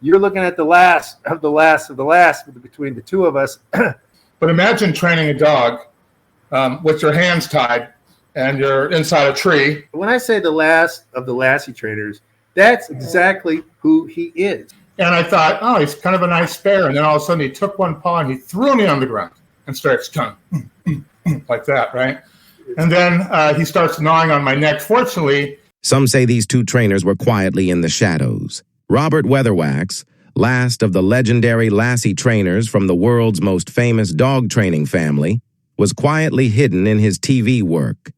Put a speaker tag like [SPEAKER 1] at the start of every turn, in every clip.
[SPEAKER 1] you're looking at the last of the last of the last between the two of us.
[SPEAKER 2] But imagine training a dog with your hands tied and you're inside a tree.
[SPEAKER 1] When I say the last of the Lassie Trainers, that's exactly who he is.
[SPEAKER 2] And I thought, oh, he's kind of a nice bear. And then all of a sudden he took one paw and he threw me on the ground and starts tongue like that, right? And then he starts gnawing on my neck. Fortunately,
[SPEAKER 3] some say these two trainers were quietly in the shadows. Robert Weatherwax, last of the legendary Lassie Trainers from the world's most famous dog training family, was quietly hidden in his TV work.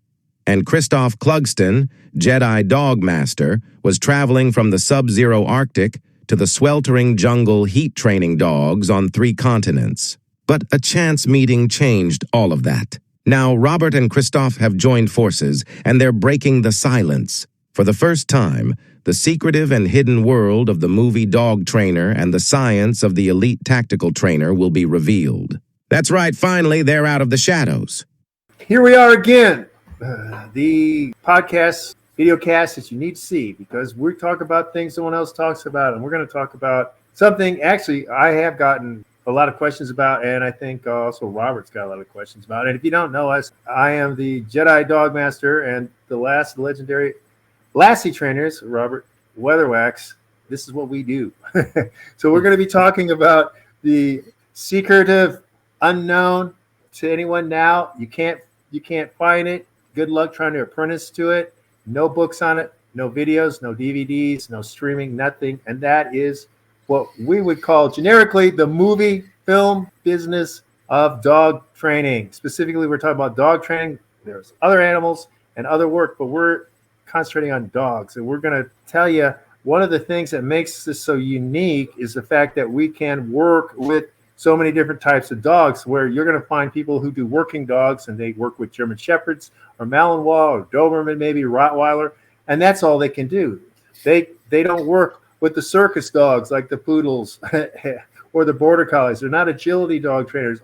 [SPEAKER 3] And Christophe Clugston, Jedi dog master, was traveling from the sub-zero Arctic to the sweltering jungle heat training dogs on 3 continents. But a chance meeting changed all of that. Now Robert and Christophe have joined forces, and they're breaking the silence. For the first time, the secretive and hidden world of the movie dog trainer and the science of the elite tactical trainer will be revealed. That's right, finally, they're out of the shadows.
[SPEAKER 1] Here we are again. The podcast, video cast that you need to see, because we talk about things someone else talks about, and we're going to talk about something actually I have gotten a lot of questions about, and I think also Robert's got a lot of questions about. And if you don't know us, I am the Jedi dog master and the last legendary Lassie Trainers, Robert Weatherwax. This is what we do. So we're going to be talking about the secretive, unknown to anyone now. You can't find it. Good luck trying to apprentice to it. No books on it, no videos, no DVDs, no streaming, nothing. And that is what we would call generically the movie film business of dog training. Specifically, we're talking about dog training. There's other animals and other work, but we're concentrating on dogs. And we're going to tell you one of the things that makes this so unique is the fact that we can work with so many different types of dogs, where you're going to find people who do working dogs and they work with German Shepherds or Malinois or Doberman, maybe Rottweiler, and that's all they can do. They don't work with the circus dogs like the poodles or the border collies. They're not agility dog trainers.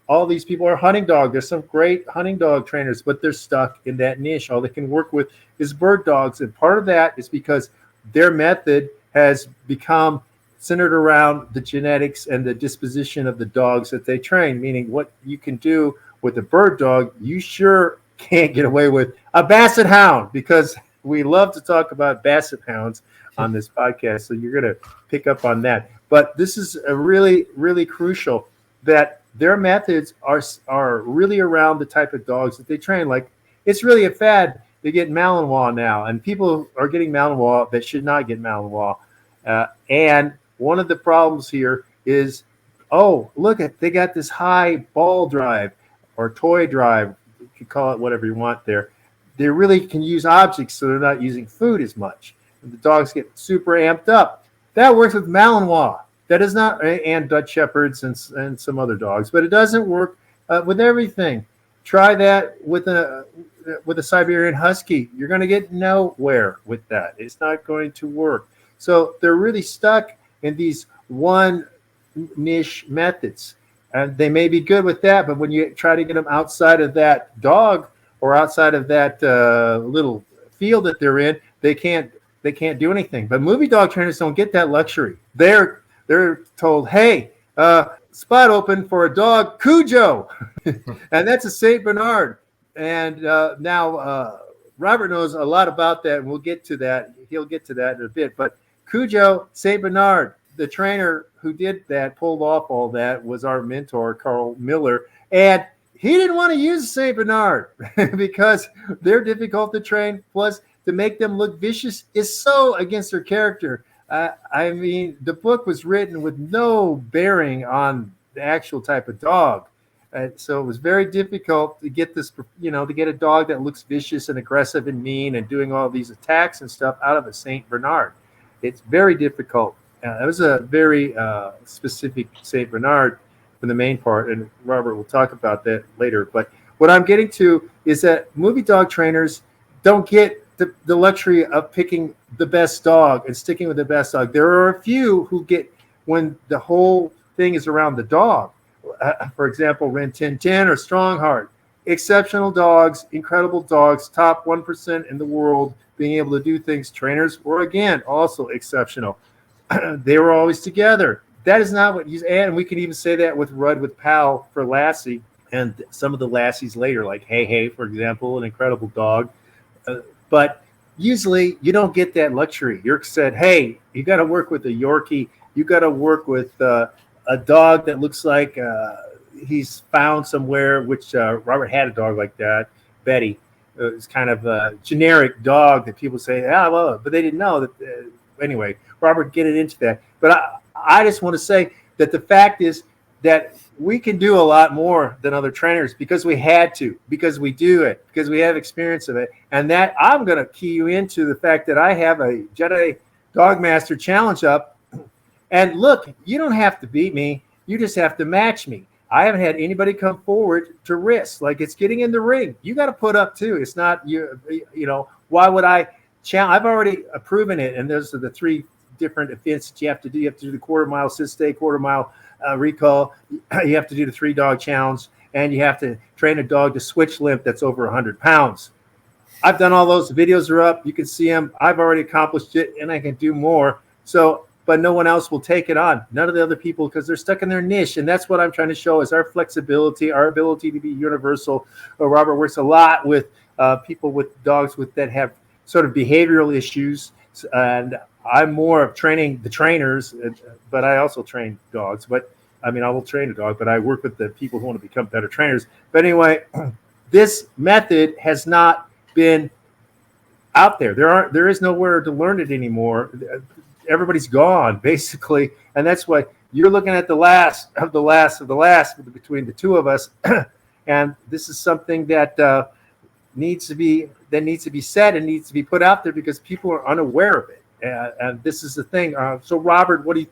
[SPEAKER 1] All these people are hunting dog. There's some great hunting dog trainers, but they're stuck in that niche. All they can work with is bird dogs, and part of that is because their method has become centered around the genetics and the disposition of the dogs that they train, meaning what you can do with a bird dog, you sure can't get away with a basset hound, because we love to talk about basset hounds on this podcast. So you're going to pick up on that. But this is a really, really crucial that their methods are really around the type of dogs that they train. Like, it's really a fad to get Malinois now, and people are getting Malinois that should not get Malinois. And one of the problems here is, oh, look at, they got this high ball drive or toy drive. You could call it whatever you want there. They really can use objects, so they're not using food as much. And the dogs get super amped up. That works with Malinois. That is not, and Dutch Shepherds and some other dogs, but it doesn't work with everything. Try that with a Siberian Husky. You're going to get nowhere with that. It's not going to work. So they're really stuck in these one niche methods, and they may be good with that, but when you try to get them outside of that dog or outside of that little field that they're in, they can't do anything. But movie dog trainers don't get that luxury. They're told, hey, spot open for a dog, Cujo, and that's a Saint Bernard. And now Robert knows a lot about that, and we'll get to that. He'll get to that in a bit. But Cujo, Saint Bernard, the trainer who did that, pulled off all that, was our mentor, Carl Miller. And he didn't want to use Saint Bernard because they're difficult to train. Plus, to make them look vicious is so against their character. I mean, the book was written with no bearing on the actual type of dog. So it was very difficult to get this, to get a dog that looks vicious and aggressive and mean and doing all these attacks and stuff out of a Saint Bernard. It's very difficult. It was a very specific Saint Bernard for the main part, and Robert will talk about that later. But what I'm getting to is that movie dog trainers don't get the luxury of picking the best dog and sticking with the best dog. There are a few who get, when the whole thing is around the dog. For example, Rin Tin Tin or Strongheart. Exceptional dogs, incredible dogs, top 1% in the world, being able to do things. Trainers were, again, also exceptional. they were always together. That is not what you, and we can even say that with Rudd with Pal for Lassie, and some of the Lassies later, like Hey, for example, an incredible dog. But usually you don't get that luxury. Yerk said, hey, you got to work with a Yorkie. You got to work with a dog that looks like he's found somewhere, which Robert had a dog like that, Betty. It's kind of a generic dog that people say, well, but they didn't know that. Anyway, Robert, get it into that. But I just want to say that the fact is that we can do a lot more than other trainers because we had to, because we do it, because we have experience of it. And that I'm going to key you into the fact that I have a Jedi Dogmaster challenge up. And look, you don't have to beat me. You just have to match me. I haven't had anybody come forward to risk. Like, it's getting in the ring. You got to put up too. It's not, you know, why would I challenge? I've already proven it. And those are the 3 different events that you have to do. You have to do the quarter-mile sit-stay, quarter-mile recall. You have to do the 3-dog challenge, and you have to train a dog to switch limp that's over 100 pounds. I've done all those. Videos are up. You can see them. I've already accomplished it, and I can do more. So, but no one else will take it on. None of the other people, because they're stuck in their niche. And that's what I'm trying to show is our flexibility, our ability to be universal. Robert works a lot with people with dogs that have sort of behavioral issues. And I'm more of training the trainers, but I also train dogs. But I mean, I will train a dog, but I work with the people who want to become better trainers. But anyway, this method has not been out there. There is nowhere to learn it anymore. Everybody's gone, basically. And that's why you're looking at the last of the last of the last between the two of us. And this is something that needs to be said and needs to be put out there because people are unaware of it. And this is the thing. So, Robert, what do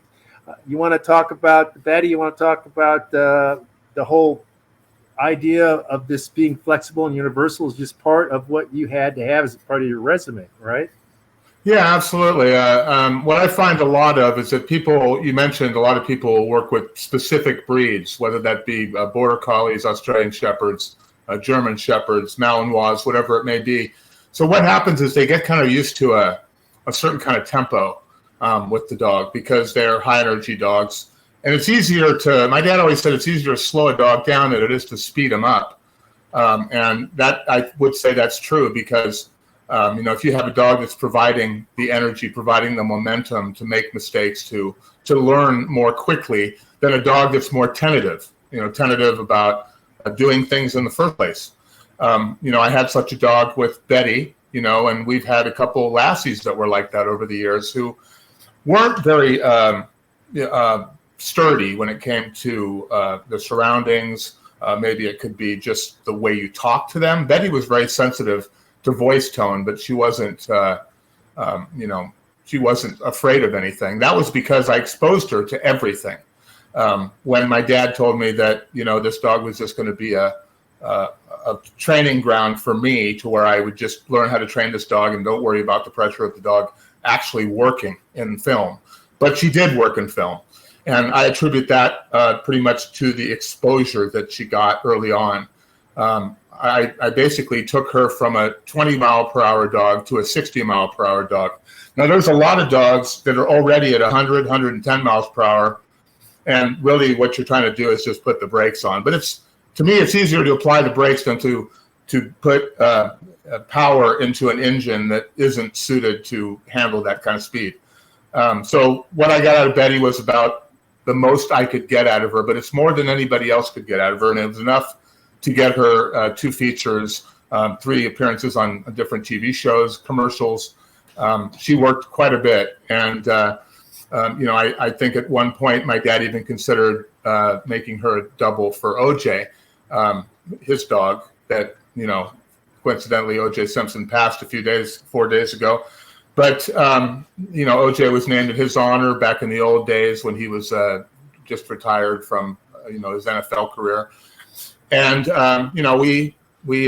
[SPEAKER 1] you want to talk about? Betty, you want to talk about the whole idea of this being flexible and universal is just part of what you had to have as part of your resume, right?
[SPEAKER 2] Yeah, absolutely. What I find a lot of is that you mentioned a lot of people work with specific breeds, whether that be Border Collies, Australian Shepherds, German Shepherds, Malinois, whatever it may be. So what happens is they get kind of used to a certain kind of tempo with the dog because they're high energy dogs. And it's easier my dad always said it's easier to slow a dog down than it is to speed him up. And that I would say that's true because if you have a dog that's providing the energy, providing the momentum to make mistakes, to learn more quickly than a dog that's more tentative about doing things in the first place. I had such a dog with Betty, and we've had a couple Lassies that were like that over the years who weren't very sturdy when it came to the surroundings. Maybe it could be just the way you talk to them. Betty was very sensitive to voice tone, but she wasn't, she wasn't afraid of anything. That was because I exposed her to everything. When my dad told me that, this dog was just going to be a training ground for me to where I would just learn how to train this dog and don't worry about the pressure of the dog actually working in film. But she did work in film. And I attribute that pretty much to the exposure that she got early on. I basically took her from a 20-mile-per-hour dog to a 60-mile-per-hour dog. Now, there's a lot of dogs that are already at 100, 110 miles per hour, and really what you're trying to do is just put the brakes on. But to me, it's easier to apply the brakes than to put power into an engine that isn't suited to handle that kind of speed. So what I got out of Betty was about the most I could get out of her, but it's more than anybody else could get out of her, and it was enough to get her 2 features, 3 appearances on different TV shows, commercials. She worked quite a bit. And, I think at one point my dad even considered making her a double for OJ, his dog that, coincidentally OJ Simpson passed 4 days ago. But, OJ was named in his honor back in the old days when he was just retired from, his NFL career. And, we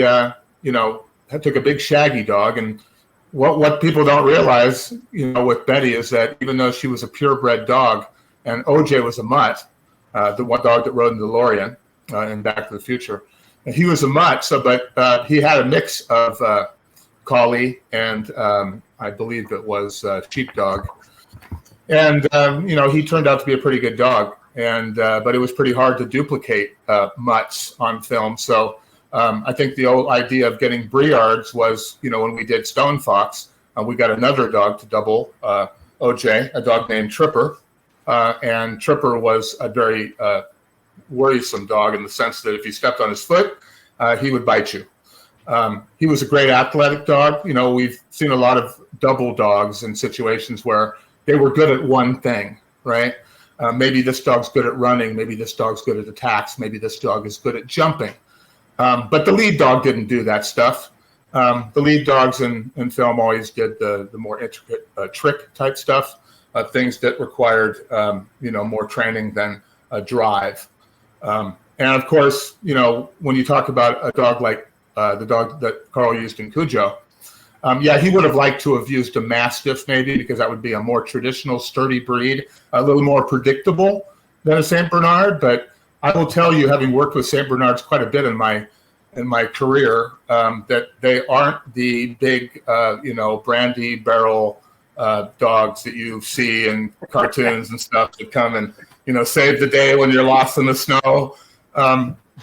[SPEAKER 2] took a big shaggy dog. And what people don't realize, with Betty is that even though she was a purebred dog and OJ was a mutt, the one dog that rode in the DeLorean in Back to the Future, and he was a mutt. But he had a mix of collie and I believe it was sheepdog. And he turned out to be a pretty good dog, and but it was pretty hard to duplicate mutts on film. So I think the old idea of getting Briards was, when we did Stone Fox, we got another dog to double OJ, a dog named Tripper, and Tripper was a very worrisome dog in the sense that if you stepped on his foot, he would bite you. He was a great athletic dog. We've seen a lot of double dogs in situations where they were good at one thing, right? Maybe this dog's good at running. Maybe this dog's good at attacks. Maybe this dog is good at jumping. But the lead dog didn't do that stuff. The lead dogs in film always did the more intricate trick type stuff, things that required, more training than a drive. And of course, when you talk about a dog like the dog that Carl used in Cujo, he would have liked to have used a Mastiff maybe, because that would be a more traditional, sturdy breed, a little more predictable than a Saint Bernard. But I will tell you, having worked with Saint Bernards quite a bit in my career, that they aren't the big, brandy barrel dogs that you see in cartoons and stuff that come and save the day when you're lost in the snow.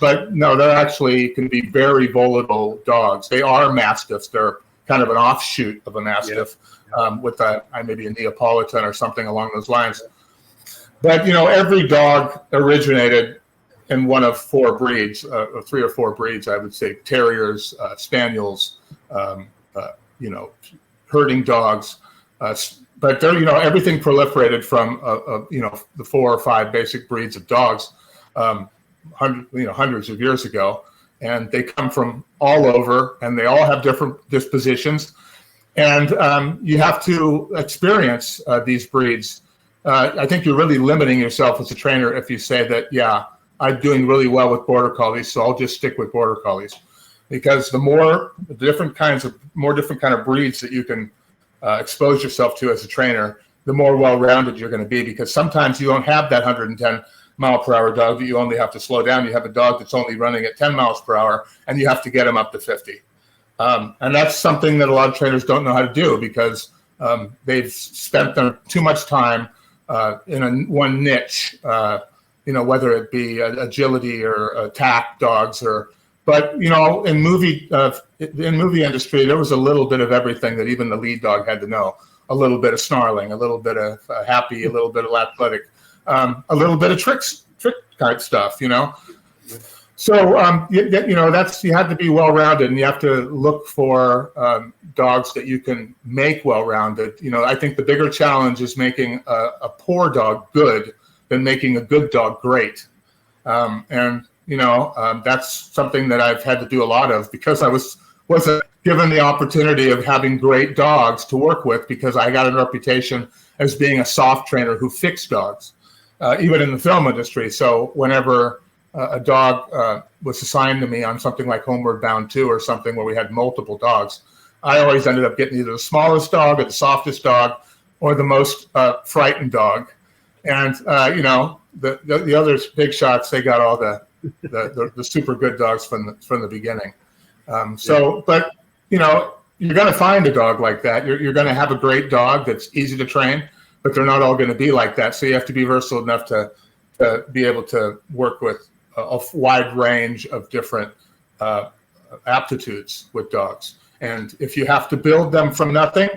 [SPEAKER 2] But no, they're actually can be very volatile dogs. They are Mastiffs. They're kind of an offshoot of a Mastiff, with maybe a Neapolitan or something along those lines. But every dog originated in one of four breeds, or three or four breeds, I would say: terriers, spaniels, herding dogs. But they're everything proliferated from the 4 or 5 basic breeds of dogs, hundreds of years ago. And they come from all over, and they all have different dispositions. And you have to experience these breeds. I think you're really limiting yourself as a trainer if you say that, I'm doing really well with Border Collies, so I'll just stick with Border Collies. Because the more different kind of breeds that you can expose yourself to as a trainer, the more well-rounded you're going to be. Because sometimes you don't have that 110-mile-per-hour dog that you only have to slow down. You have a dog that's only running at 10 miles per hour, and you have to get him up to 50. And that's something that a lot of trainers don't know how to do, because they've spent too much time in one niche, whether it be agility or attack dogs, but in movie industry, there was a little bit of everything that even the lead dog had to know. A little bit of snarling, a little bit of happy, a little bit of athletic, a little bit of trick type stuff, So you have to be well-rounded, and you have to look for dogs that you can make well-rounded. I think the bigger challenge is making a poor dog good than making a good dog great. That's something that I've had to do a lot of, because I wasn't given the opportunity of having great dogs to work with, because I got a reputation as being a soft trainer who fixed dogs, even in the film industry. So whenever a dog was assigned to me on something like Homeward Bound 2 or something where we had multiple dogs, I always ended up getting either the smallest dog or the softest dog or the most frightened dog. And, the other big shots, they got all the super good dogs from the beginning. But, you're going to find a dog like that. You're going to have a great dog that's easy to train, but they're not all going to be like that. So you have to be versatile enough to be able to work with a wide range of different aptitudes with dogs. And if you have to build them from nothing,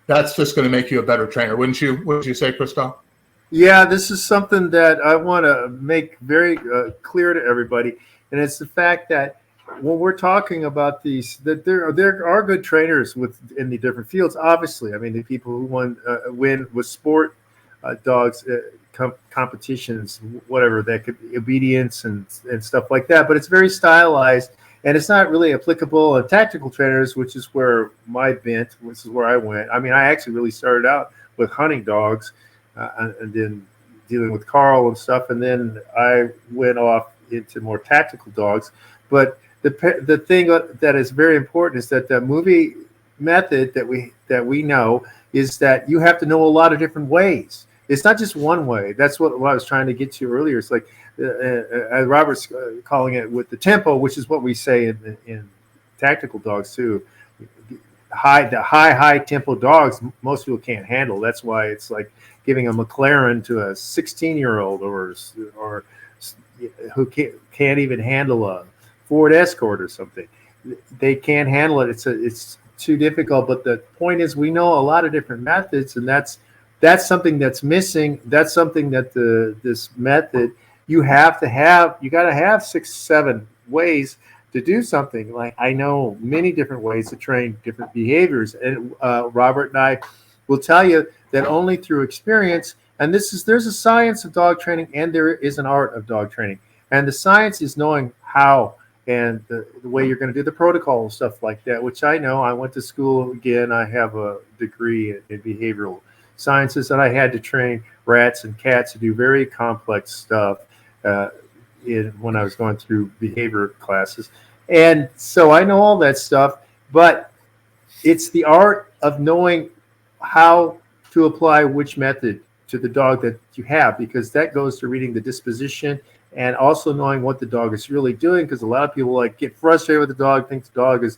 [SPEAKER 2] that's just going to make you a better trainer. Wouldn't you say, Christophe?
[SPEAKER 1] Yeah, this is something that I want to make very clear to everybody. And it's the fact that when we're talking about these, that there are good trainers in the different fields. Obviously, I mean, the people who win with sport dogs competitions, whatever that could be, obedience and stuff like that. But it's very stylized, and it's not really applicable in tactical trainers, which is where my bent, which is where I went. I mean, I actually really started out with hunting dogs, and then dealing with Carl and stuff, and then I went off into more tactical dogs. But the thing that is very important is that the movie method that we know is that you have to know a lot of different ways. It's not just one way. That's what I was trying to get to earlier. It's like Robert's calling it with the tempo, which is what we say in tactical dogs too. The high tempo dogs, most people can't handle. That's why it's like giving a McLaren to a 16-year-old or who can't even handle a Ford Escort or something. They can't handle it. It's too difficult. But the point is, we know a lot of different methods, and that's something that's missing. That's something that this method you got to have 6-7 ways to do something. Like, I know many different ways to train different behaviors, and Robert and I will tell you that only through experience. And there's a science of dog training, and there is an art of dog training. And the science is knowing how and the way you're going to do the protocol and stuff like that, which I know. I went to school again. I have a degree in behavioral sciences, and I had to train rats and cats to do very complex stuff when I was going through behavior classes. And so I know all that stuff, but it's the art of knowing how to apply which method to the dog that you have, because that goes to reading the disposition and also knowing what the dog is really doing, because a lot of people get frustrated with the dog, think the dog is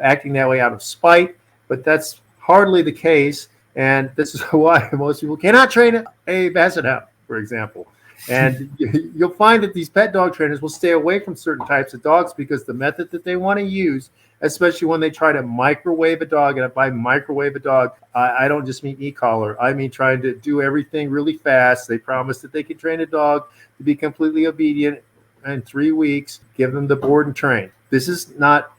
[SPEAKER 1] acting that way out of spite, but that's hardly the case. And this is why most people cannot train a basset hound, for example. And you'll find that these pet dog trainers will stay away from certain types of dogs because the method that they want to use, especially when they try to microwave a dog, and by microwave a dog, I don't just mean e-collar. I mean trying to do everything really fast. They promise that they can train a dog to be completely obedient in 3 weeks, give them the board and train. This is not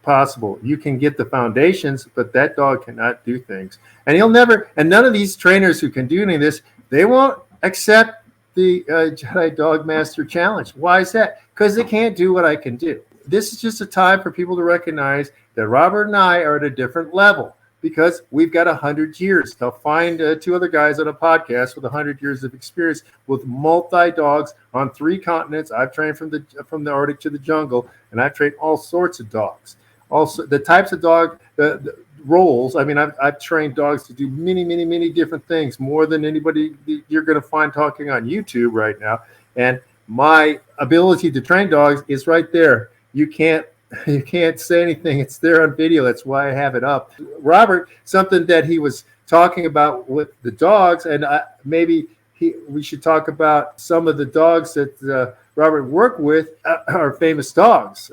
[SPEAKER 1] possible. You can get the foundations, but that dog cannot do things. And none of these trainers who can do any of this, they won't accept the Jedi Dog Master Challenge. Why is that? Because they can't do what I can do. This is just a time for people to recognize that Robert and I are at a different level because we've got 100 years. They'll find 2 other guys on a podcast with 100 years of experience with multi-dogs on 3 continents. I've trained from the Arctic to the jungle, and I've trained all sorts of dogs. Also, the types of dog, the roles. I mean, I've trained dogs to do many, many, many different things, more than anybody you're going to find talking on YouTube right now. And my ability to train dogs is right there. You can't say anything. It's there on video. That's why I have it up. Robert, something that he was talking about with the dogs, and maybe we should talk about some of the dogs that Robert worked with are famous dogs.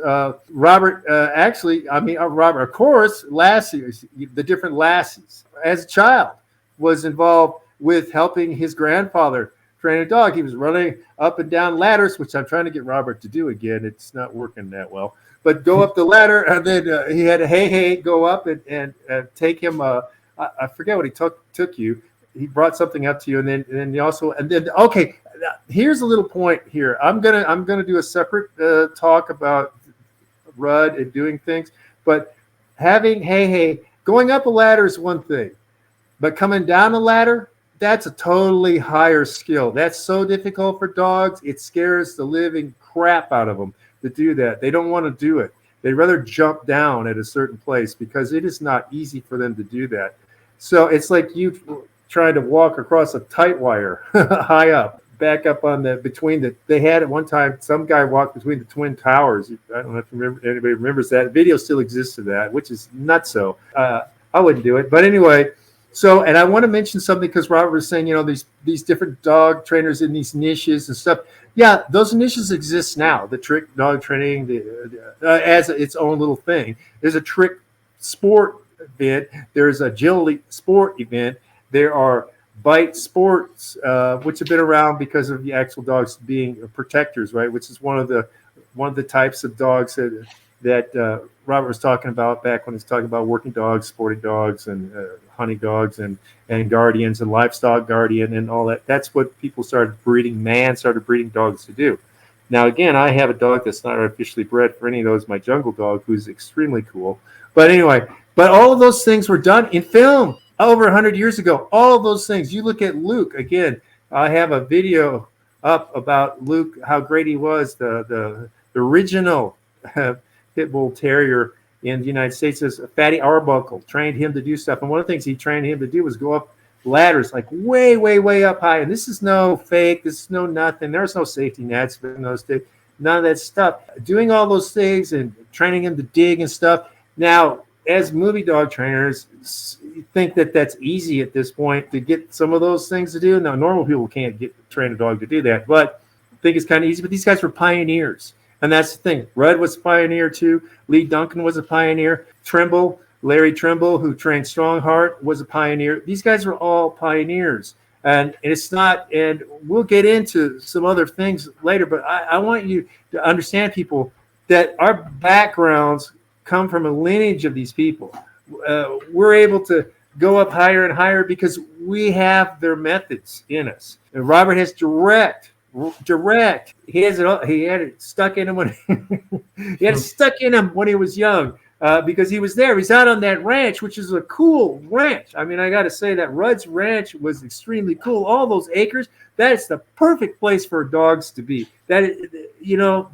[SPEAKER 1] Robert, of course, Lassies, the different Lassies. As a child, was involved with helping his grandfather train a dog. He was running up and down ladders, which I'm trying to get Robert to do again. It's not working that well. But go up the ladder, and then he had a go up and take him. I forget what he took you. He brought something up to you, and then okay. Here's a little point here. I'm gonna do a separate talk about Rudd and doing things, but having going up a ladder is one thing, but coming down a ladder, that's a totally higher skill. That's so difficult for dogs. It scares the living crap out of them to do that. They don't want to do it. They'd rather jump down at a certain place because it is not easy for them to do that. So it's like you trying to walk across a tight wire high up. Back up on they had at one time, some guy walked between the Twin Towers. I don't know if anybody remembers that. Video still exists of that, which is nutso. I wouldn't do it. But anyway, and I want to mention something because Robert was saying, these different dog trainers in these niches and stuff. Yeah, those niches exist now. The trick dog training as its own little thing. There's a trick sport event. There's a agility sport event. There are bite sports, which have been around because of the actual dogs being protectors, right? Which is one of the types of dogs that Robert was talking about back when he was talking about working dogs, sporting dogs, and hunting dogs, and guardians and livestock guardian and all that. That's what people started breeding dogs to do. Now, again, I have a dog that's not artificially bred for any of those. My jungle dog, who's extremely cool. But anyway, all of those things were done in film. Over 100 years ago, all of those things. You look at Luke again. I have a video up about Luke, how great he was. The original pit bull terrier in the United States is Fatty Arbuckle. Trained him to do stuff, and one of the things he trained him to do was go up ladders like way, way, way up high. And this is no fake. This is no nothing. There's no safety nets. None of that stuff. Doing all those things and training him to dig and stuff. Now, as movie dog trainers, think that that's easy at this point to get some of those things to do. Now, normal people can't train a dog to do that, but I think it's kind of easy. But these guys were pioneers, and that's the thing. Rudd was a pioneer too. Lee Duncan was a pioneer. Larry Trimble, who trained Strongheart, was a pioneer. These guys were all pioneers. And it's not, and we'll get into some other things later, but I want you to understand, people, that our backgrounds come from a lineage of these people. We're able to go up higher and higher because we have their methods in us. And Robert has direct. He had it stuck in him when he had it stuck in him when he was young. Because he was there. He's out on that ranch, which is a cool ranch. I mean, I got to say that Rudd's ranch was extremely cool. All those acres, that's the perfect place for dogs to be. That,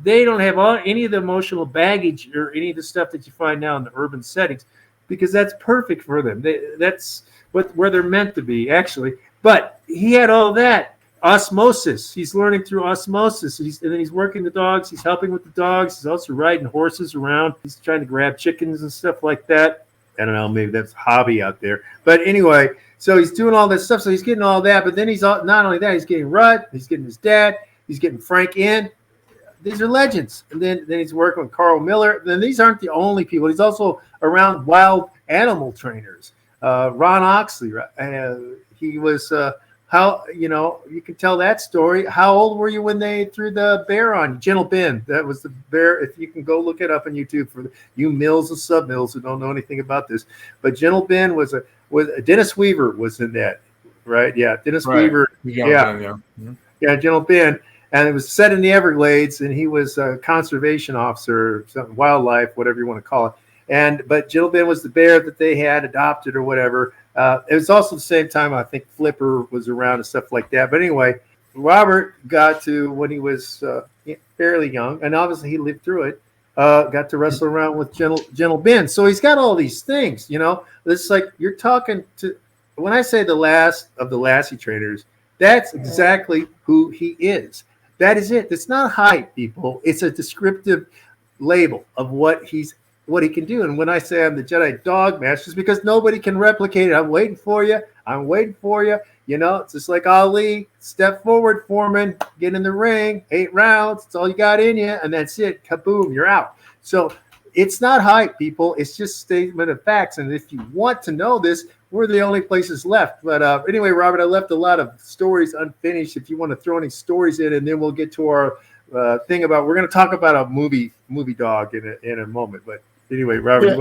[SPEAKER 1] they don't have any of the emotional baggage or any of the stuff that you find now in the urban settings, because that's perfect for them. That's where they're meant to be, actually. But he had all that. Osmosis. He's learning through osmosis. And then he's working the dogs. He's helping with the dogs. He's also riding horses around. He's trying to grab chickens and stuff like that. I don't know. Maybe that's a hobby out there. But anyway, so he's doing all this stuff. So he's getting all that. But then not only that, he's getting Rudd. He's getting his dad. He's getting Frank in. These are legends. And then he's working with Carl Miller. Then these aren't the only people. He's also around wild animal trainers. Ron Oxley. He was... you can tell that story. How old were you when they threw the bear on you? Gentle Ben. That was the bear. If you can go look it up on YouTube for you mills and sub mills who don't know anything about this. But Gentle Ben was Dennis Weaver was in that, right? Yeah, Dennis Weaver. Yeah, Gentle Ben. And it was set in the Everglades, and he was a conservation officer, something, wildlife, whatever you want to call it. But Gentle Ben was the bear that they had adopted or whatever. It was also the same time I think Flipper was around and stuff like that. But anyway, Robert got to, when he was fairly young, and obviously he lived through it, got to wrestle around with Gentle Ben. So he's got all these things, It's like you're talking to, when I say the last of the Lassie trainers, that's exactly who he is. That is it. It's not hype, people. It's a descriptive label of what he can do. And when I say I'm the Jedi dog master, it's because nobody can replicate it. I'm waiting for you. It's just like Ali. Step forward, Foreman. Get in the ring. 8 rounds. It's all you got in you. And that's it. Kaboom. You're out. So it's not hype, people. It's just statement of facts. And if you want to know this, we're the only places left. But anyway, Robert, I left a lot of stories unfinished. If you want to throw any stories in, and then we'll get to our thing about, we're going to talk about a movie dog in a moment. But anyway, Robert,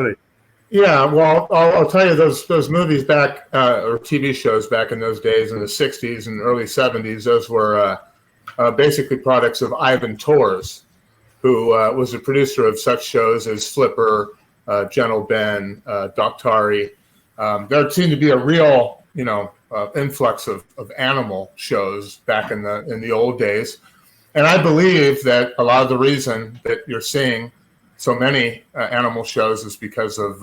[SPEAKER 2] well, I'll tell you those movies back, or TV shows back in those days in the 60s and early 70s, those were basically products of Ivan Tors, who was a producer of such shows as Flipper, Gentle Ben, Doctari. There seemed to be a real, influx of animal shows back in the old days. And I believe that a lot of the reason that you're seeing so many animal shows is because of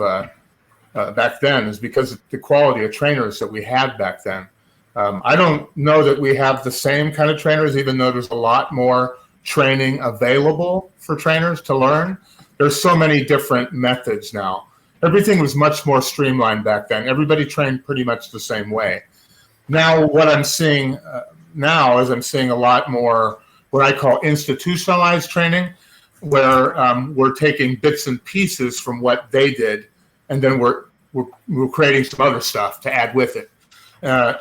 [SPEAKER 2] back then, is because of the quality of trainers that we had back then. I don't know that we have the same kind of trainers, even though there's a lot more training available for trainers to learn. There's so many different methods now. Everything was much more streamlined back then. Everybody trained pretty much the same way. Now, what I'm seeing now is I'm seeing a lot more what I call institutionalized training, where we're taking bits and pieces from what they did, and then we're creating some other stuff to add with it. A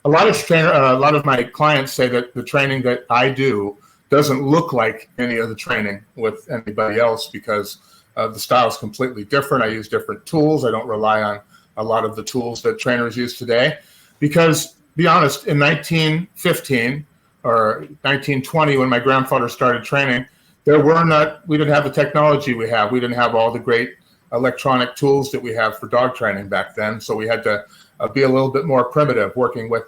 [SPEAKER 2] lot of my clients say that the training that I do doesn't look like any of the training with anybody else because the style is completely different. I use different tools. I don't rely on a lot of the tools that trainers use today because, to be honest, in 1915 or 1920, when my grandfather started training, we didn't have the technology we have. We didn't have all the great electronic tools that we have for dog training back then. So we had to be a little bit more primitive, working with,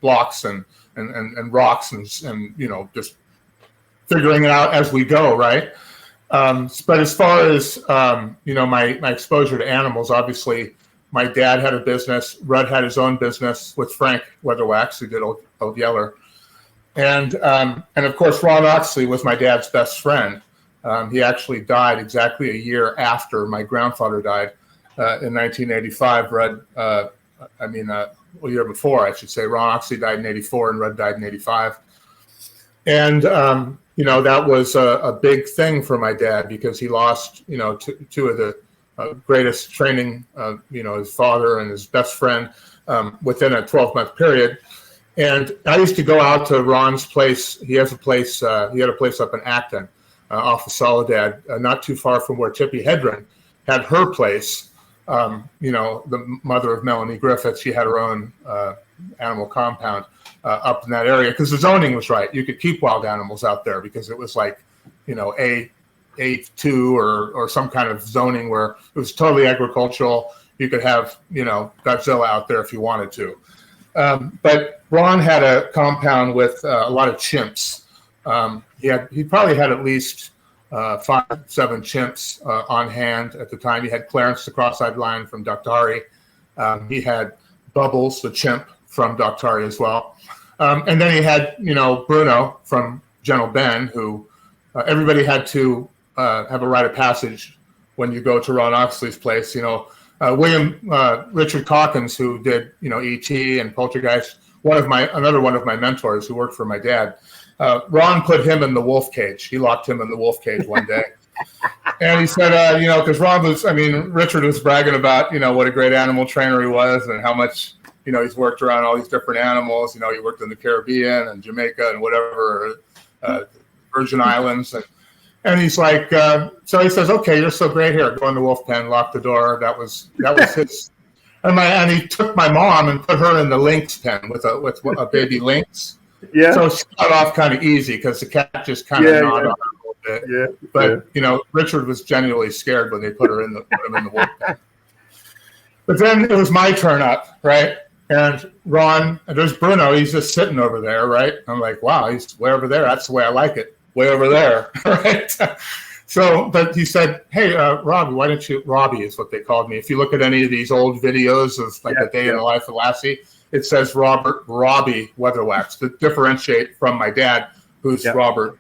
[SPEAKER 2] blocks and rocks and just figuring it out as we go, right? But as far as, my exposure to animals, obviously my dad had a business. Rudd had his own business with Frank Weatherwax, who did Old Yeller. And of course, Ron Oxley was my dad's best friend. He actually died exactly a year after my grandfather died. in 1985. A year before, I should say. Ron Oxley died in 84 and Rudd died in 85. And, that was a big thing for my dad because he lost, two of the greatest training, his father and his best friend within a 12-month period. And I used to go out to Ron's place. He had a place up in Acton off of Soledad, not too far from where Tippi Hedren had her place. The mother of Melanie Griffith, she had her own animal compound up in that area because the zoning was right. You could keep wild animals out there because it was like, A2 or some kind of zoning where it was totally agricultural. You could have, Godzilla out there if you wanted to. But Ron had a compound with a lot of chimps. He probably had at least 5, 7 chimps on hand at the time. He had Clarence, the cross-eyed lion from Daktari. He had Bubbles, the chimp from Daktari as well. And then he had, Bruno from Gentle Ben, who everybody had to have a rite of passage when you go to Ron Oxley's place. Richard Calkins, who did, E.T. and Poltergeist, another one of my mentors who worked for my dad. Ron put him in the wolf cage. He locked him in the wolf cage one day. And he said, because Richard was bragging about, what a great animal trainer he was and how much, he's worked around all these different animals. He worked in the Caribbean and Jamaica and whatever, Virgin Islands. And he's like, so he says, okay, you're so great here. Go in the wolf pen, lock the door. That was his. And he took my mom and put her in the lynx pen with a baby lynx. Yeah. So she got off kind of easy because the cat just kind of gnawed on her a little bit. Yeah. But Richard was genuinely scared when they put him in the wolf pen. But then it was my turn up, right? And there's Bruno. He's just sitting over there, right? I'm like, wow, he's way over there. That's the way I like it. Way over there, right? So, but he said, hey, Robbie, why don't you, Robbie is what they called me. If you look at any of these old videos of a day in the life of Lassie, it says Robbie Weatherwax to differentiate from my dad, who's Bob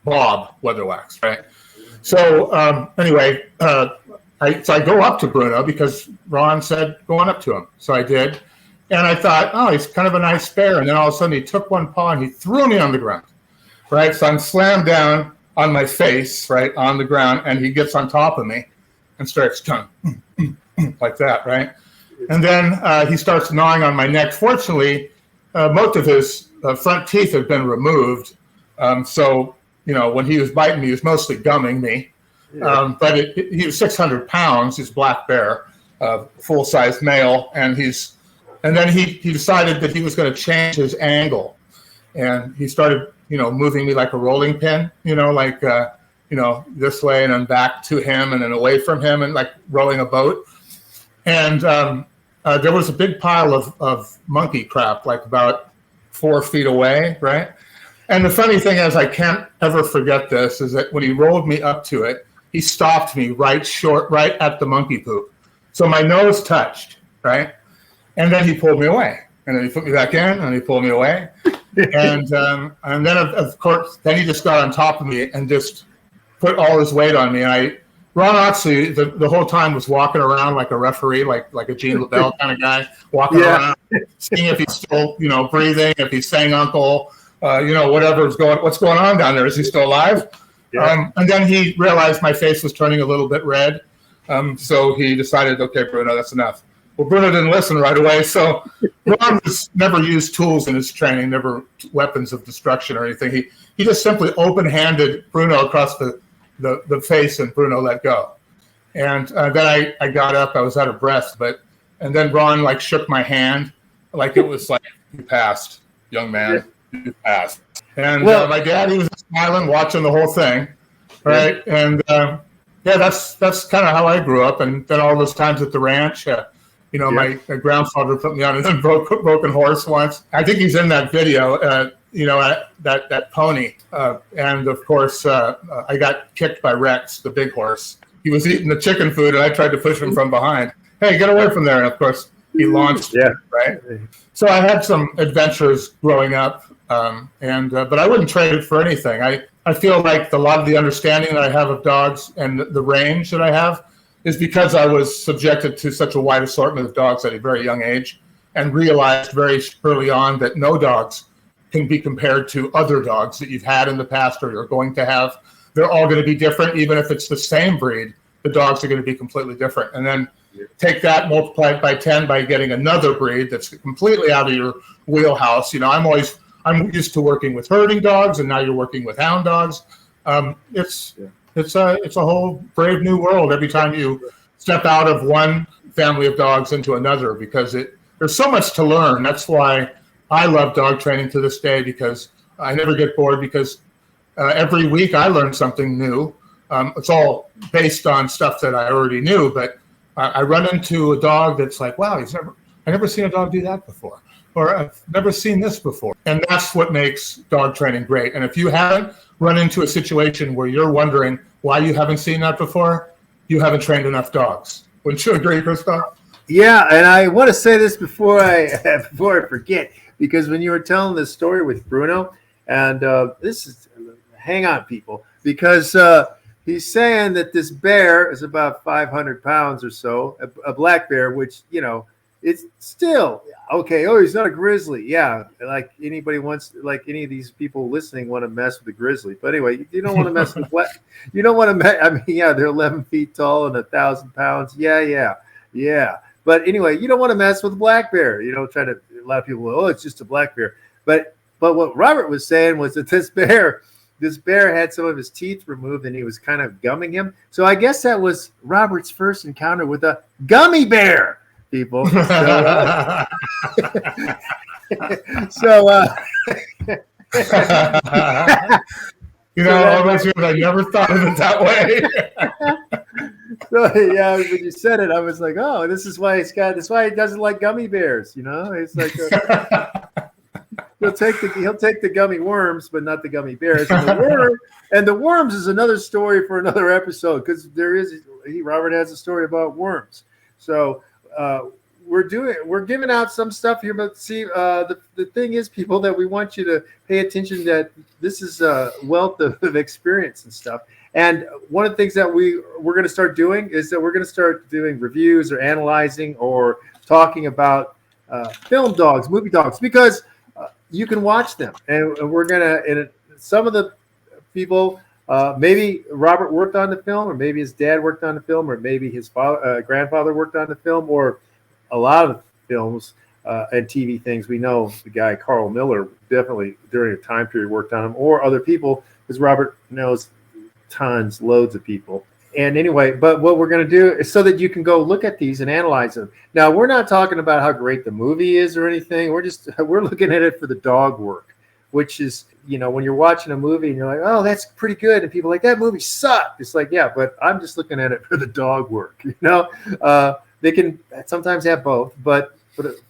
[SPEAKER 2] Weatherwax, right? So anyway, I go up to Bruno because Ron said, go on up to him. So I did. And I thought, oh, he's kind of a nice bear. And then all of a sudden he took one paw and he threw me on the ground. Right, so I'm slammed down on my face, right, on the ground, and he gets on top of me and starts tongue like that, right? And then he starts gnawing on my neck. Fortunately, most of his front teeth have been removed, so when he was biting me, he was mostly gumming me. But he was 600 pounds. He's a black bear, full-size male, and then he decided that he was going to change his angle, and he started moving me like a rolling pin, this way and then back to him and then away from him and like rowing a boat. And there was a big pile of monkey crap, like about 4 feet away, right? And the funny thing is, I can't ever forget this, is that when he rolled me up to it, he stopped me right at the monkey poop. So my nose touched, right? And then he pulled me away. And then he put me back in and he pulled me away. And then, of course, then he just got on top of me and just put all his weight on me. And Ron Oxley, the whole time was walking around like a referee, like a Gene LaBelle kind of guy, walking around, seeing if he's still, breathing, if he's saying uncle, what's going on down there. Is he still alive? Yeah. And then he realized my face was turning a little bit red. So he decided, okay, Bruno, that's enough. Well, Bruno didn't listen right away, so Ron never used tools in his training, never weapons of destruction or anything. He just simply open-handed Bruno across the face, and Bruno let go. And then I got up, I was out of breath, and then Ron shook my hand, like it was like, you passed, young man, you passed. And my dad, he was smiling, watching the whole thing, right? And that's kind of how I grew up. And then all those times at the ranch. My grandfather put me on a broken horse once. I think he's in that video, that pony. And of course, I got kicked by Rex, the big horse. He was eating the chicken food, and I tried to push him from behind. Hey, get away from there. And of course, he launched it, right? So I had some adventures growing up, but I wouldn't trade it for anything. I feel like a lot of the understanding that I have of dogs and the range that I have is because I was subjected to such a wide assortment of dogs at a very young age, and realized very early on that no dogs can be compared to other dogs that you've had in the past or you're going to have. They're all going to be different. Even if it's the same breed, the dogs are going to be completely different. And then take that, multiply it by 10 by getting another breed that's completely out of your wheelhouse. You know, I'm used to working with herding dogs, and now you're working with hound dogs. It's a whole brave new world every time you step out of one family of dogs into another, because there's so much to learn. That's why I love dog training to this day, because I never get bored, because every week I learn something new. It's all based on stuff that I already knew, but I run into a dog that's like, wow, I never seen a dog do that before, or I've never seen this before. And that's what makes dog training great. And if you haven't run into a situation where you're wondering why you haven't seen that before, you haven't trained enough dogs. Wouldn't you agree, Christophe?
[SPEAKER 1] Yeah, and I want to say this before I forget, because when you were telling this story with Bruno, and hang on, people, because he's saying that this bear is about 500 pounds or so, a black bear, which, you know, it's still okay. Oh, he's not a grizzly. Yeah, like anybody wants, like any of these people listening want to mess with a grizzly. But anyway, you don't want to mess with black. You don't want to. I mean, yeah, they're 11 feet tall and 1,000 pounds. Yeah. But anyway, you don't want to mess with a black bear. You know, a lot of people go, oh, it's just a black bear. But what Robert was saying was that this bear had some of his teeth removed, and he was kind of gumming him. So I guess that was Robert's first encounter with a gummy bear, people. So,
[SPEAKER 2] you know, I never thought of it that way.
[SPEAKER 1] So yeah, when you said it, I was like, oh, this is why he doesn't like gummy bears. You know, it's like he'll take the gummy worms, but not the gummy bears. And the worms is another story for another episode, because Robert has a story about worms. So we're giving out some stuff here, but see, the thing is, people, that we want you to pay attention, that this is a wealth of experience and stuff. And one of the things that we're going to start doing is that we're going to start doing reviews or analyzing or talking about film dogs, movie dogs, because you can watch them. And we're going to, and some of the people, maybe Robert worked on the film, or maybe his dad worked on the film, or maybe his grandfather worked on the film, or a lot of films and TV things. We know the guy Carl Miller definitely during a time period worked on them, or other people, because Robert knows loads of people. And anyway, but what we're going to do is so that you can go look at these and analyze them. Now, we're not talking about how great the movie is or anything. We're looking at it for the dog work, which is, you know, when you're watching a movie and you're like, oh, that's pretty good, and people are like, that movie sucked. It's like, yeah, but I'm just looking at it for the dog work. You know, they can sometimes have both, but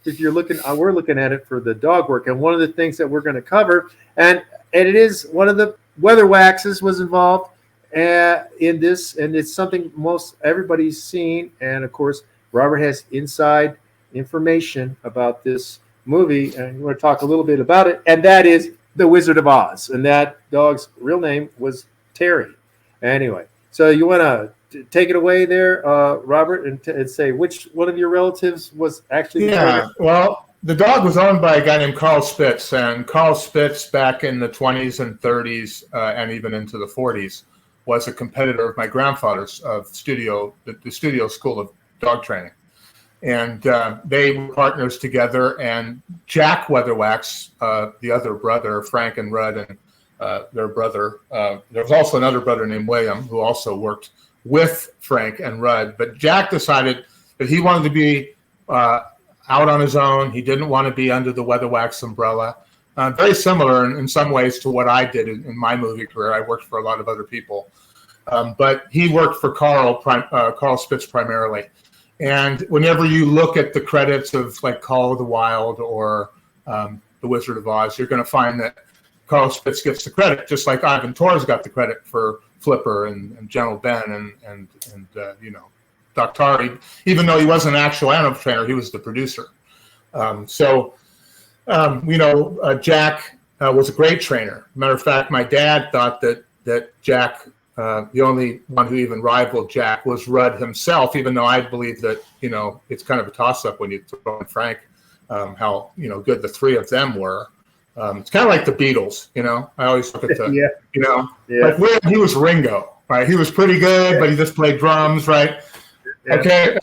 [SPEAKER 1] if you're looking, we're looking at it for the dog work. And one of the things that we're going to cover, and it is one of the Weatherwaxes was involved in this, and it's something most everybody's seen. And of course, Robert has inside information about this movie, and we're going to talk a little bit about it. And that is The Wizard of Oz, and that dog's real name was Terry. Anyway, so you want to take it away there, Robert, and say which one of your relatives was actually.
[SPEAKER 2] Yeah, well, the dog was owned by a guy named Carl Spitz, and Carl Spitz back in the 20s and 30s and even into the 40s was a competitor of my grandfather's the studio school of dog training. And they were partners together, and Jack Weatherwax, the other brother, Frank and Rudd, and their brother, there was also another brother named William who also worked with Frank and Rudd. But Jack decided that he wanted to be out on his own. He didn't want to be under the Weatherwax umbrella. Very similar in some ways to what I did in my movie career. I worked for a lot of other people. But he worked for Carl Spitz primarily. And whenever you look at the credits of like Call of the Wild or The Wizard of Oz, you're going to find that Carl Spitz gets the credit, just like Ivan Torres got the credit for Flipper and General Ben and you know, Daktari. Even though he wasn't an actual animal trainer, he was the producer. You know, Jack was a great trainer. Matter of fact, my dad thought that Jack The only one who even rivaled Jack was Rudd himself, even though I believe that, it's kind of a toss-up when you throw in Frank, how, good the three of them were. It's kind of like the Beatles, I always look at the, like when he was Ringo, right? He was pretty good, but he just played drums, right? Yeah. Okay.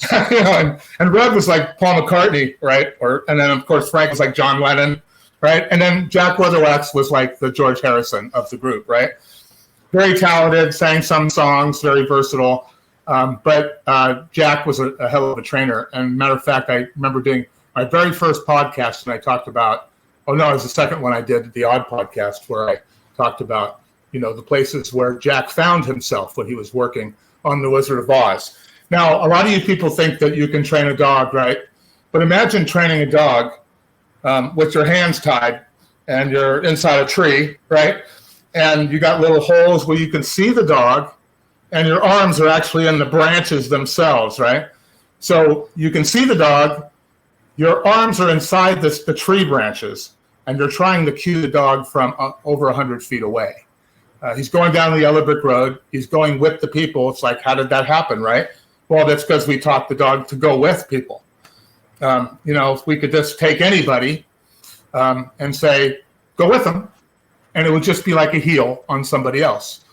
[SPEAKER 2] and Rudd was like Paul McCartney, right? And then, of course, Frank was like John Lennon, right? And then Jack Weatherwax was like the George Harrison of the group, right? Very talented, sang some songs, very versatile. But Jack was a hell of a trainer. And matter of fact, I remember doing my very first podcast, and I talked about, it was the second one I did, the Odd podcast, where I talked about, the places where Jack found himself when he was working on The Wizard of Oz. Now, a lot of you people think that you can train a dog, right? But imagine training a dog with your hands tied and you're inside a tree, right? And you got little holes where you can see the dog and your arms are actually in the branches themselves, right? So you can see the dog, your arms are inside the tree branches, and you're trying to cue the dog from over 100 feet away. He's going down the yellow brick road. He's going with the people. It's like, how did that happen, right? Well, that's because we taught the dog to go with people. If we could just take anybody and say, go with them, and it would just be like a heel on somebody else.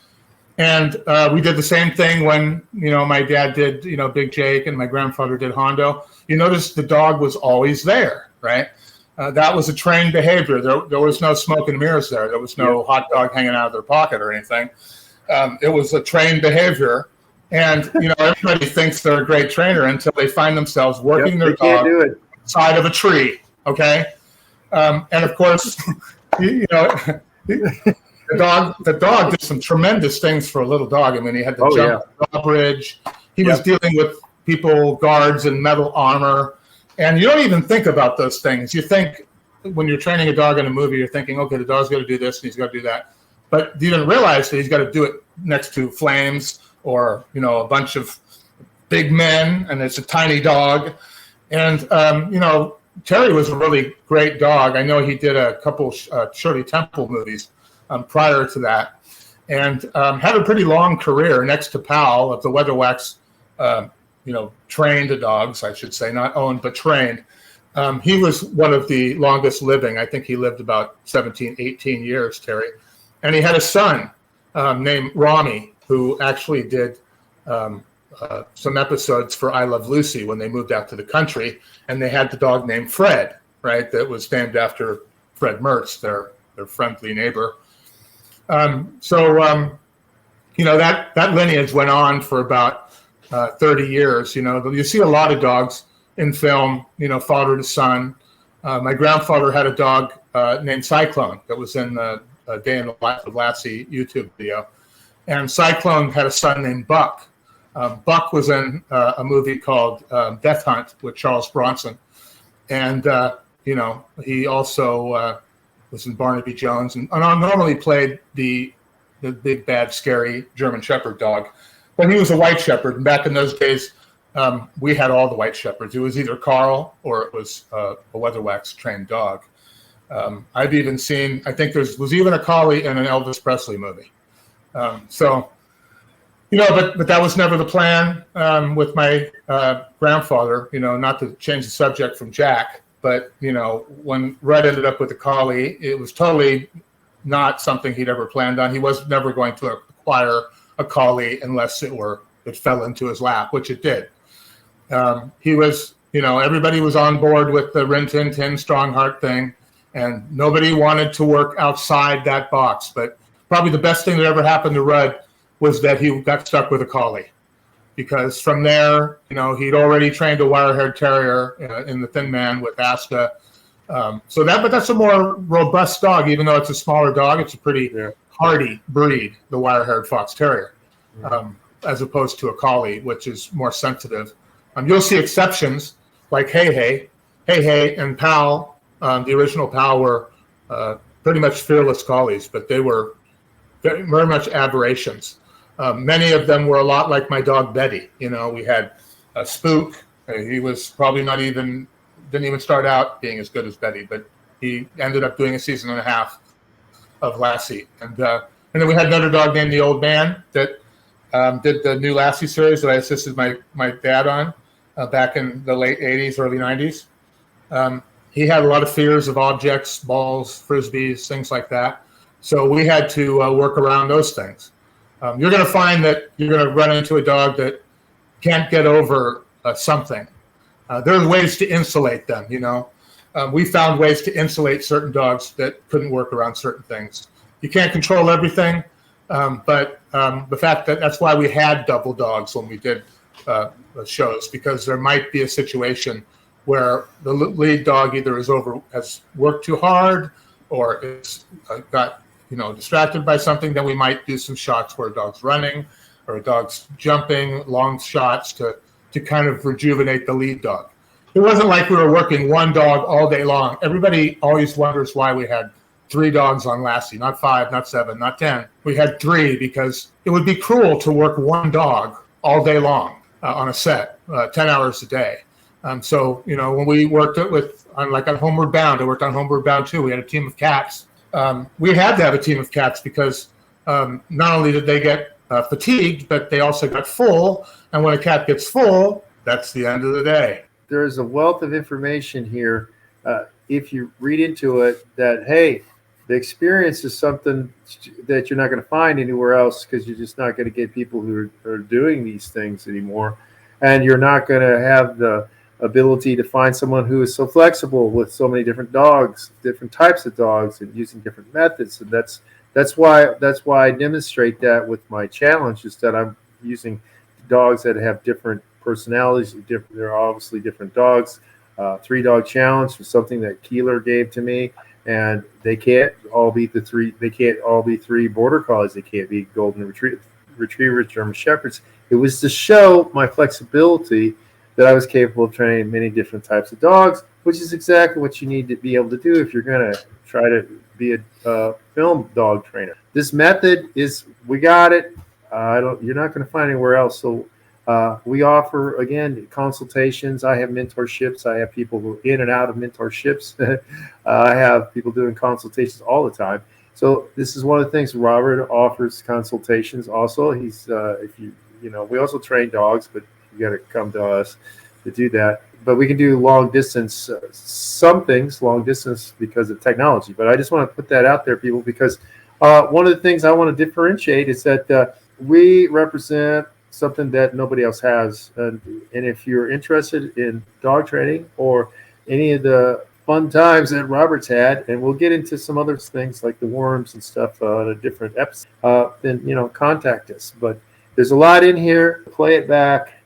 [SPEAKER 2] And we did the same thing when, my dad did, Big Jake, and my grandfather did Hondo. You notice the dog was always there, right? That was a trained behavior. There was no smoke and mirrors there. There was no hot dog hanging out of their pocket or anything. It was a trained behavior. And, everybody thinks they're a great trainer until they find themselves working their dog side of a tree, okay? And, of course, the dog did some tremendous things for a little dog. I mean, he had to jump the drawbridge. He was dealing with people, guards in metal armor. And you don't even think about those things. You think when you're training a dog in a movie, you're thinking, okay, the dog's got to do this and he's got to do that. But you didn't realize that he's got to do it next to flames or, a bunch of big men, and it's a tiny dog. And, Terry was a really great dog. I know he did a couple Shirley Temple movies prior to that, and had a pretty long career next to Pal of the Weatherwax, trained dogs, I should say, not owned, but trained. He was one of the longest living. I think he lived about 17, 18 years, Terry. And he had a son named Rami, who actually did some episodes for I Love Lucy when they moved out to the country. And they had the dog named Fred, right? That was named after Fred Mertz, their friendly neighbor. That lineage went on for about 30 years. You see a lot of dogs in film, father to son. My grandfather had a dog named Cyclone that was in the Day in the Life of Lassie YouTube video. And Cyclone had a son named Buck. Buck was in a movie called Death Hunt with Charles Bronson. And, he also was in Barnaby Jones and normally played the big, bad, scary German Shepherd dog. But he was a White Shepherd. And back in those days, we had all the White Shepherds. It was either Carl or it was a Weatherwax trained dog. I've even seen, I think was even a collie in an Elvis Presley movie. But that was never the plan with my grandfather, not to change the subject from Jack, but, when Rudd ended up with the collie, it was totally not something he'd ever planned on. He was never going to acquire a collie unless it fell into his lap, which it did. He was, everybody was on board with the Rin Tin Tin Strong Heart thing, and nobody wanted to work outside that box. But probably the best thing that ever happened to Rudd was that he got stuck with a collie, because from there, he'd already trained a wire-haired terrier in the Thin Man with Asta. But that's a more robust dog, even though it's a smaller dog. It's a pretty hardy breed, the wire-haired fox terrier, as opposed to a collie, which is more sensitive. You'll see exceptions like Hey Hey, and Pal. The original Pal were pretty much fearless collies, but they were very, very much aberrations. Many of them were a lot like my dog Betty. We had Spook. He was probably didn't even start out being as good as Betty, but he ended up doing a season and a half of Lassie. And then we had another dog named the Old Man that did the new Lassie series that I assisted my dad on back in the late 80s, early 90s. He had a lot of fears of objects, balls, frisbees, things like that. So we had to work around those things. You're going to find that you're going to run into a dog that can't get over something. There are ways to insulate them, we found ways to insulate certain dogs that couldn't work around certain things. You can't control everything, but the fact that's why we had double dogs when we did shows, because there might be a situation where the lead dog either has worked too hard or is got distracted by something. Then we might do some shots where a dog's running or a dog's jumping, long shots to kind of rejuvenate the lead dog. It wasn't like we were working one dog all day long. Everybody always wonders why we had 3 dogs on Lassie, not 5, not 7, not 10. We had 3 because it would be cruel to work one dog all day long on a set, 10 hours a day. So, when we worked on Homeward Bound, I worked on Homeward Bound too. We had a team of cats. We had to have a team of cats because not only did they get fatigued, but they also got full. And when a cat gets full, that's the end of the day.
[SPEAKER 1] There's a wealth of information here. If you read into it, that, hey, the experience is something that you're not going to find anywhere else, because you're just not going to get people who are doing these things anymore. And you're not going to have the ability to find someone who is so flexible with so many different dogs, different types of dogs, and using different methods. And that's why I demonstrate that with my challenge, is that I'm using dogs that have different personalities. They're obviously different dogs. 3-dog challenge was something that Keeler gave to me, and they can't all be They can't all be 3 border collies. They can't be golden retrievers, German shepherds. It was to show my flexibility, that I was capable of training many different types of dogs, which is exactly what you need to be able to do if you're going to try to be a film dog trainer. This method we got it. You're not going to find anywhere else. So we offer, again, consultations. I have mentorships. I have people who are in and out of mentorships. I have people doing consultations all the time. So this is one of the things. Robert offers consultations also. He's we also train dogs, but you got to come to us to do that. But we can do long distance, some things long distance because of technology. But I just want to put that out there, people, because one of the things I want to differentiate is that we represent something that nobody else has. And if you're interested in dog training or any of the fun times that Robert's had, and we'll get into some other things like the worms and stuff on a different episode, then contact us. But there's a lot in here. Play it back.